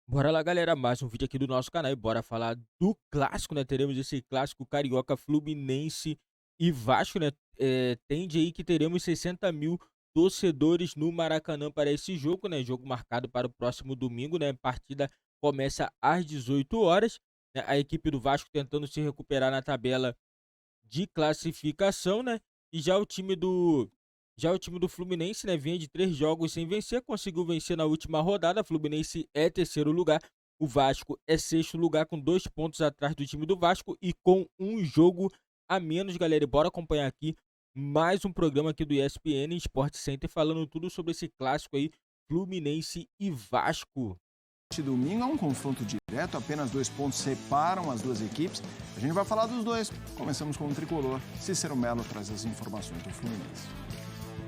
Bora lá, galera, mais um vídeo aqui do nosso canal e bora falar do clássico, né? Teremos esse clássico carioca Fluminense e Vasco, né? Tende aí que teremos 60 mil torcedores no Maracanã para esse jogo, né? Jogo marcado para o próximo domingo, né? A partida começa às 18 horas, né? A equipe do Vasco tentando se recuperar na tabela de classificação, né? E já o time do Fluminense, né, vinha de 3 jogos sem vencer, conseguiu vencer na última rodada. Fluminense é terceiro lugar, o Vasco é sexto lugar com 2 pontos atrás do time do Vasco e com um jogo a menos, galera. E bora acompanhar aqui mais um programa aqui do ESPN Sport Center falando tudo sobre esse clássico aí, Fluminense e Vasco. Este domingo é um confronto direto, apenas 2 pontos separam as duas equipes. A gente vai falar dos dois. Começamos com o tricolor. Cícero Melo traz as informações do Fluminense.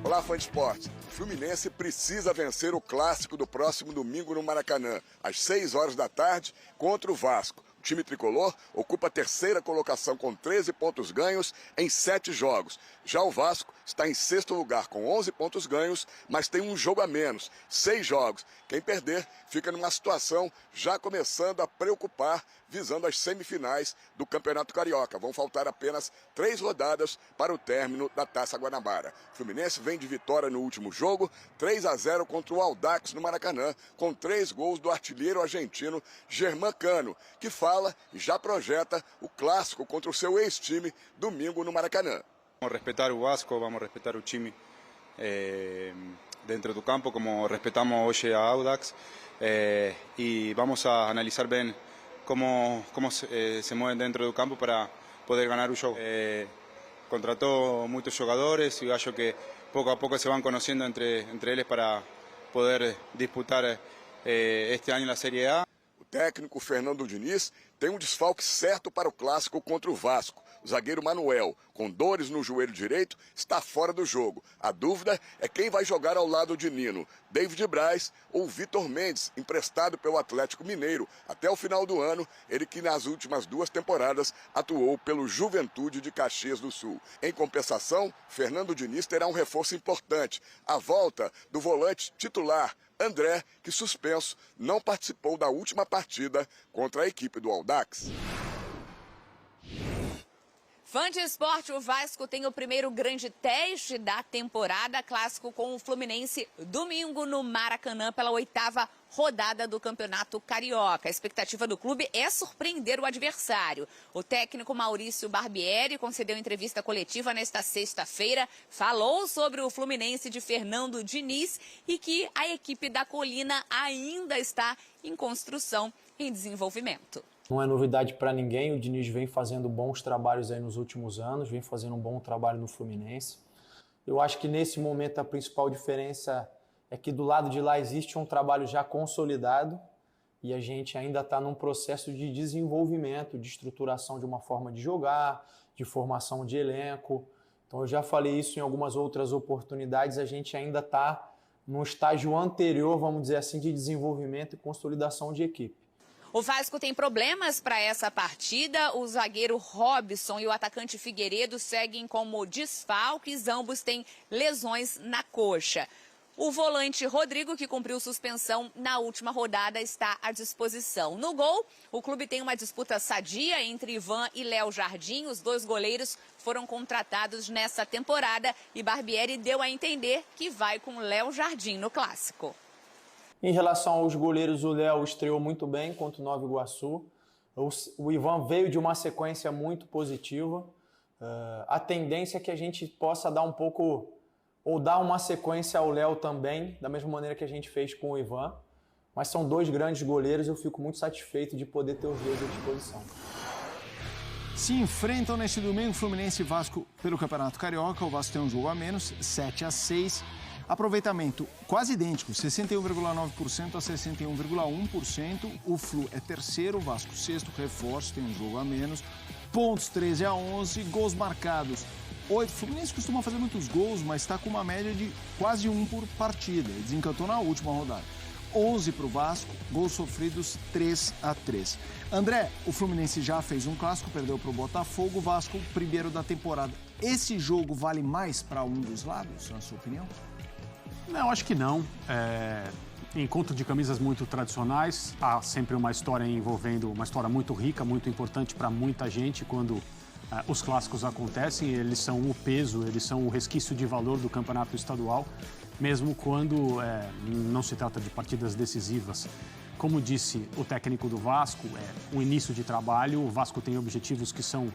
Olá, fã de esporte. O Fluminense precisa vencer o clássico do próximo domingo no Maracanã, às 6 horas da tarde, contra o Vasco. O time tricolor ocupa a terceira colocação com 13 pontos ganhos em 7 jogos. Já o Vasco está em sexto lugar com 11 pontos ganhos, mas tem um jogo a menos, 6 jogos. Quem perder fica numa situação já começando a preocupar, visando as semifinais do Campeonato Carioca. Vão faltar apenas 3 rodadas para o término da Taça Guanabara. O Fluminense vem de vitória no último jogo, 3-0 contra o Audax no Maracanã, com 3 gols do artilheiro argentino Germán Cano, que fala e já projeta o clássico contra o seu ex-time domingo no Maracanã. Vamos respetar o Vasco, vamos respetar o time dentro do campo, como respetamos hoje a Audax, e vamos a analisar bem como se mueven dentro do campo para poder ganhar o jogo. Contratou muitos jogadores e acho que pouco a pouco se vão conhecendo entre eles para poder disputar este ano na Série A. O técnico Fernando Diniz tem um desfalque certo para o clássico contra o Vasco. O zagueiro Manuel, com dores no joelho direito, está fora do jogo. A dúvida é quem vai jogar ao lado de Nino, David Braz ou Vitor Mendes, emprestado pelo Atlético Mineiro até o final do ano, ele que nas últimas 2 temporadas atuou pelo Juventude de Caxias do Sul. Em compensação, Fernando Diniz terá um reforço importante, a volta do volante titular André, que suspenso, não participou da última partida contra a equipe do Audax. Fã de esporte, o Vasco tem o primeiro grande teste da temporada, clássico com o Fluminense, domingo no Maracanã, pela 8ª rodada do Campeonato Carioca. A expectativa do clube é surpreender o adversário. O técnico Maurício Barbieri concedeu entrevista coletiva nesta sexta-feira, falou sobre o Fluminense de Fernando Diniz e que a equipe da Colina ainda está em construção e em desenvolvimento. Não é novidade para ninguém, o Diniz vem fazendo bons trabalhos aí nos últimos anos, vem fazendo um bom trabalho no Fluminense. Eu acho que nesse momento a principal diferença é que do lado de lá existe um trabalho já consolidado e a gente ainda está num processo de desenvolvimento, de estruturação de uma forma de jogar, de formação de elenco. Então eu já falei isso em algumas outras oportunidades, a gente ainda está num estágio anterior, vamos dizer assim, de desenvolvimento e consolidação de equipe. O Vasco tem problemas para essa partida. O zagueiro Robson e o atacante Figueiredo seguem como desfalques. Ambos têm lesões na coxa. O volante Rodrigo, que cumpriu suspensão na última rodada, está à disposição. No gol, o clube tem uma disputa sadia entre Ivan e Léo Jardim. Os 2 goleiros foram contratados nessa temporada e Barbieri deu a entender que vai com Léo Jardim no clássico. Em relação aos goleiros, o Léo estreou muito bem contra o Nova Iguaçu. O Ivan veio de uma sequência muito positiva. A tendência é que a gente possa dar um pouco, ou dar uma sequência ao Léo também, da mesma maneira que a gente fez com o Ivan. Mas são 2 grandes goleiros e eu fico muito satisfeito de poder ter os 2 à disposição. Se enfrentam neste domingo Fluminense e Vasco pelo Campeonato Carioca. O Vasco tem um jogo a menos, 7-6. Aproveitamento quase idêntico, 61,9% a 61,1%. O Flu é terceiro, o Vasco sexto, reforço, tem um jogo a menos. Pontos 13-11, gols marcados 8. O Fluminense costuma fazer muitos gols, mas está com uma média de quase 1 por partida. Ele desencantou na última rodada. 11 para o Vasco, gols sofridos 3-3. André, o Fluminense já fez um clássico, perdeu para o Botafogo. O Vasco, primeiro da temporada. Esse jogo vale mais para um dos lados, na sua opinião? Não, acho que não. encontro de camisas muito tradicionais. Há sempre uma história envolvendo, uma história muito rica, muito importante para muita gente quando os clássicos acontecem. Eles são o peso, eles são o resquício de valor do campeonato estadual, mesmo quando não se trata de partidas decisivas. Como disse o técnico do Vasco, o início de trabalho, o Vasco tem objetivos que são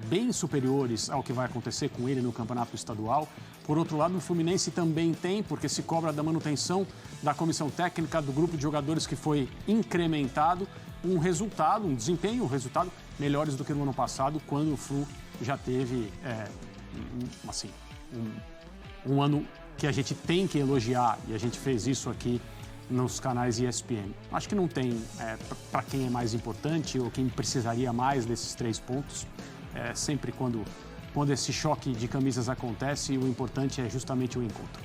bem superiores ao que vai acontecer com ele no campeonato estadual. Por outro lado, o Fluminense também tem, porque se cobra da manutenção da comissão técnica, do grupo de jogadores que foi incrementado, um resultado, um desempenho, um resultado melhores do que no ano passado, quando o Flu já teve um ano que a gente tem que elogiar, e a gente fez isso aqui nos canais ESPN. Acho que não tem para quem é mais importante ou quem precisaria mais desses 3 pontos. Sempre quando esse choque de camisas acontece, o importante é justamente o encontro.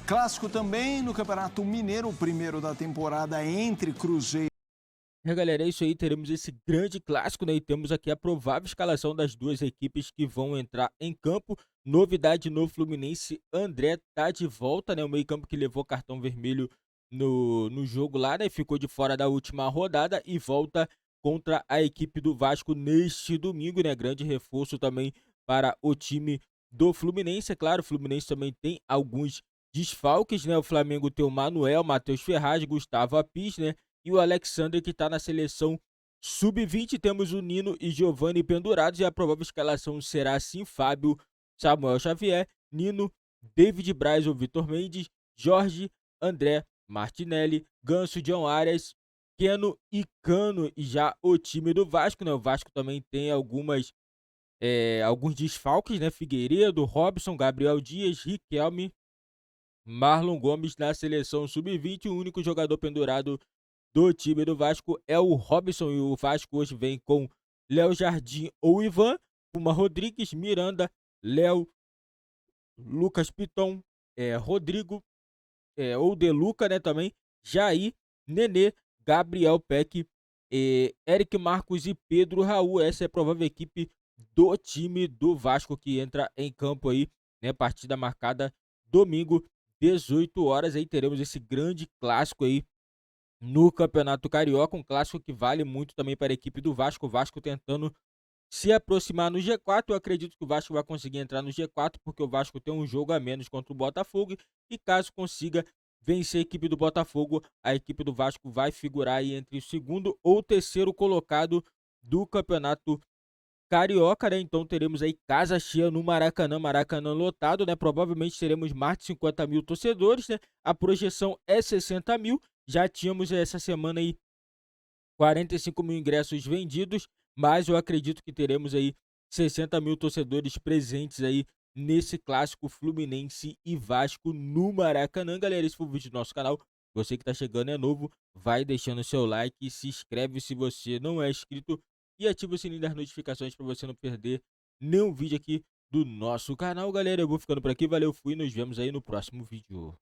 Clássico também no Campeonato Mineiro, o primeiro da temporada entre Cruzeiro. Galera, é isso aí, teremos esse grande clássico, né? E temos aqui a provável escalação das duas equipes que vão entrar em campo. Novidade no Fluminense, André tá de volta, né? O meio-campo que levou cartão vermelho no jogo lá, né? Ficou de fora da última rodada e volta contra a equipe do Vasco neste domingo, né? Grande reforço também para o time do Fluminense. É claro, o Fluminense também tem alguns desfalques, né? O Flamengo tem o Manuel, Matheus Ferraz, Gustavo Apis, né? E o Alexandre, que está na seleção sub-20. Temos o Nino e Giovani pendurados e a provável escalação será assim: Fábio, Samuel Xavier, Nino, David Braz ou Vitor Mendes, Jorge, André, Martinelli, Ganso, John Arias, Keno e Cano. E já o time do Vasco, né? O Vasco também tem alguns desfalques, né? Figueiredo, Robson, Gabriel Dias, Riquelme, Marlon Gomes na seleção sub-20. O único jogador pendurado do time do Vasco é o Robson, e o Vasco hoje vem com Léo Jardim ou Ivan, Puma Rodrigues, Miranda, Léo, Lucas Piton, Rodrigo, ou De Luca, né, também, Jair, Nenê, Gabriel Peck, Eric Marcos e Pedro Raul. Essa é a provável equipe do time do Vasco que entra em campo aí, né, partida marcada domingo, 18 horas, aí teremos esse grande clássico aí no Campeonato Carioca, um clássico que vale muito também para a equipe do Vasco. O Vasco tentando se aproximar no G4. Eu acredito que o Vasco vai conseguir entrar no G4, porque o Vasco tem um jogo a menos contra o Botafogo, e caso consiga vencer a equipe do Botafogo, a equipe do Vasco vai figurar aí entre o segundo ou terceiro colocado do Campeonato Carioca, né? Então teremos aí casa cheia no Maracanã, Maracanã lotado, né? Provavelmente teremos mais de 50 mil torcedores, né? A projeção é 60 mil. Já tínhamos essa semana aí 45 mil ingressos vendidos, mas eu acredito que teremos aí 60 mil torcedores presentes aí nesse clássico Fluminense e Vasco no Maracanã. Galera, esse foi o vídeo do nosso canal. Você que está chegando é novo, vai deixando seu like, se inscreve se você não é inscrito e ativa o sininho das notificações para você não perder nenhum vídeo aqui do nosso canal. Galera, eu vou ficando por aqui, valeu, fui, nos vemos aí no próximo vídeo.